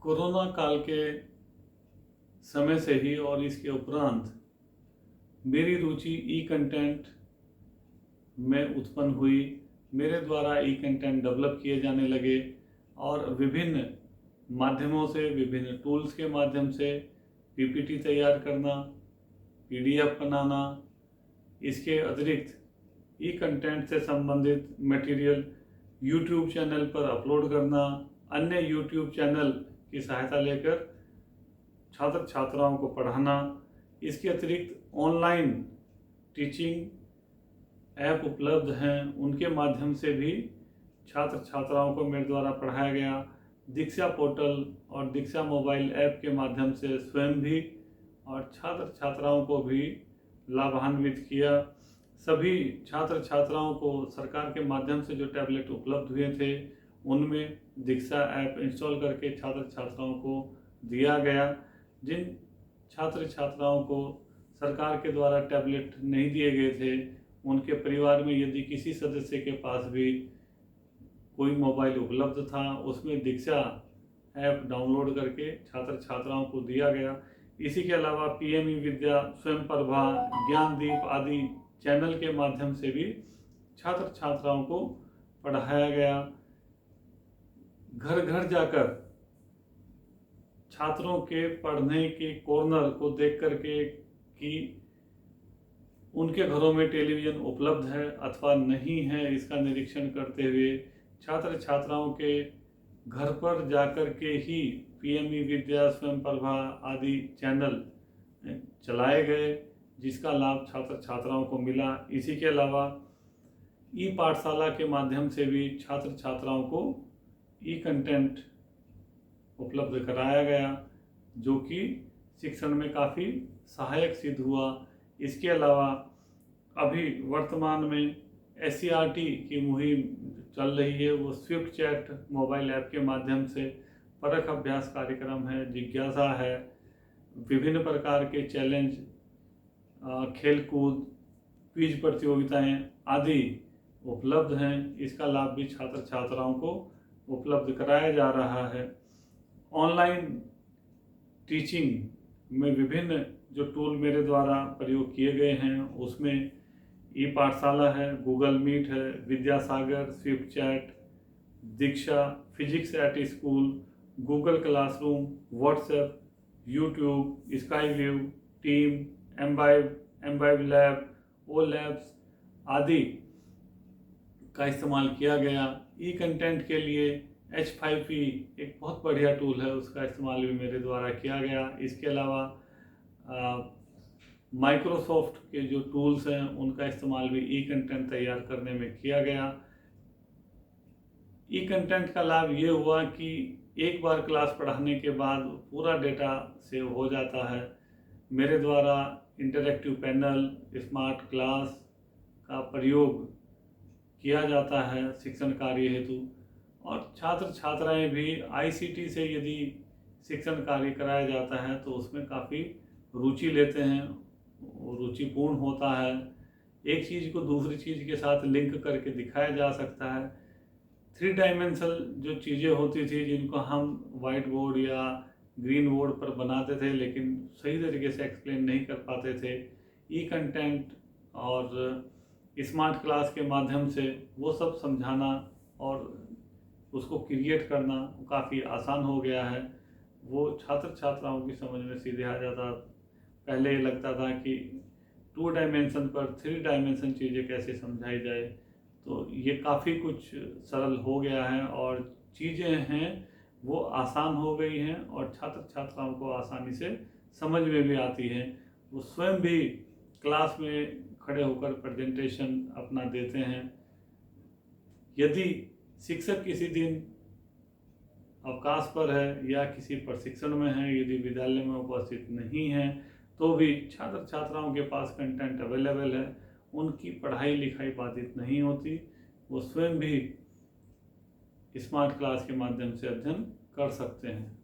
Corona काल के समय से ही और इसके उपरांत मेरी रुचि ई कंटेंट में उत्पन्न हुई। मेरे द्वारा ई कंटेंट डेवलप किए जाने लगे और विभिन्न माध्यमों से, विभिन्न टूल्स के माध्यम से पीपीटी तैयार करना, पीडीएफ बनाना, इसके अतिरिक्त ई कंटेंट से संबंधित मटेरियल यूट्यूब चैनल पर अपलोड करना, अन्य यूट्यूब चैनल की सहायता लेकर छात्र छात्राओं को पढ़ाना। इसके अतिरिक्त ऑनलाइन टीचिंग ऐप उपलब्ध हैं, उनके माध्यम से भी छात्र छात्राओं को मेरे द्वारा पढ़ाया गया। दीक्षा पोर्टल और दीक्षा मोबाइल ऐप के माध्यम से स्वयं भी और छात्र छात्राओं को भी लाभान्वित किया। सभी छात्र छात्राओं को सरकार के माध्यम से जो टैबलेट उपलब्ध हुए थे उनमें दीक्षा ऐप इंस्टॉल करके छात्र छात्राओं को दिया गया। जिन छात्र छात्राओं को सरकार के द्वारा टैबलेट नहीं दिए गए थे, उनके परिवार में यदि किसी सदस्य के पास भी कोई मोबाइल उपलब्ध था, उसमें दीक्षा ऐप डाउनलोड करके छात्र छात्राओं को दिया गया। इसी के अलावा पीएम ई विद्या, स्वयं प्रभा, ज्ञानदीप आदि चैनल के माध्यम से भी छात्र छात्राओं को पढ़ाया गया। घर घर जाकर छात्रों के पढ़ने के कॉर्नर को देख करके कि उनके घरों में टेलीविज़न उपलब्ध है अथवा नहीं है, इसका निरीक्षण करते हुए छात्र छात्राओं के घर पर जाकर के ही पीएम ई विद्या, स्वयं प्रभा आदि चैनल चलाए गए, जिसका लाभ छात्र छात्राओं को मिला। इसी के अलावा ई पाठशाला के माध्यम से भी छात्र छात्राओं को ई कंटेंट उपलब्ध कराया गया, जो कि शिक्षण में काफ़ी सहायक सिद्ध हुआ। इसके अलावा अभी वर्तमान में एससीईआरटी की मुहिम चल रही है, वो स्विफ्ट चैट मोबाइल ऐप के माध्यम से परख अभ्यास कार्यक्रम है, जिज्ञासा है, विभिन्न प्रकार के चैलेंज, खेलकूद, क्विज प्रतियोगिताएं आदि उपलब्ध हैं। इसका लाभ भी छात्र छात्राओं को उपलब्ध कराया जा रहा है। ऑनलाइन टीचिंग में विभिन्न जो टूल मेरे द्वारा प्रयोग किए गए हैं, उसमें ई पाठशाला है, गूगल मीट है, Vidyasagar, Swift Chat, Diksha, physics at school, Google Classroom, WhatsApp, YouTube, Sky View, Team, Embibe Lab, O Labs आदि का इस्तेमाल किया गया। ई कंटेंट के लिए H5P एक बहुत बढ़िया टूल है, उसका इस्तेमाल भी मेरे द्वारा किया गया। इसके अलावा माइक्रोसॉफ्ट के जो टूल्स हैं उनका इस्तेमाल भी ई कंटेंट तैयार करने में किया गया। ई कंटेंट का लाभ ये हुआ कि एक बार क्लास पढ़ाने के बाद पूरा डेटा सेव हो जाता है। मेरे द्वारा इंटरैक्टिव पैनल, स्मार्ट क्लास का प्रयोग किया जाता है शिक्षण कार्य हेतु, और छात्र छात्राएं भी आईसीटी से यदि शिक्षण कार्य कराया जाता है तो उसमें काफ़ी रुचि लेते हैं, रुचिपूर्ण होता है। एक चीज़ को दूसरी चीज़ के साथ लिंक करके दिखाया जा सकता है। 3 डायमेंशनल जो चीज़ें होती थी, जिनको हम वाइट बोर्ड या ग्रीन बोर्ड पर बनाते थे लेकिन सही तरीके से एक्सप्लेन नहीं कर पाते थे, ई कंटेंट और स्मार्ट क्लास के माध्यम से वो सब समझाना और उसको क्रिएट करना काफ़ी आसान हो गया है। वो छात्र छात्राओं की समझ में सीधे आ जाता। पहले ये लगता था कि 2 डायमेंशन पर 3 डायमेंशन चीज़ें कैसे समझाई जाए, तो ये काफ़ी कुछ सरल हो गया है और चीज़ें हैं वो आसान हो गई हैं और छात्र छात्राओं को आसानी से समझ में भी आती हैं। वो स्वयं भी क्लास में खड़े होकर प्रेजेंटेशन अपना देते हैं। यदि शिक्षक किसी दिन अवकाश पर है या किसी प्रशिक्षण में है, यदि विद्यालय में उपस्थित नहीं है, तो भी छात्र छात्राओं के पास कंटेंट अवेलेबल है, उनकी पढ़ाई लिखाई बाधित नहीं होती। वो स्वयं भी स्मार्ट क्लास के माध्यम से अध्ययन कर सकते हैं।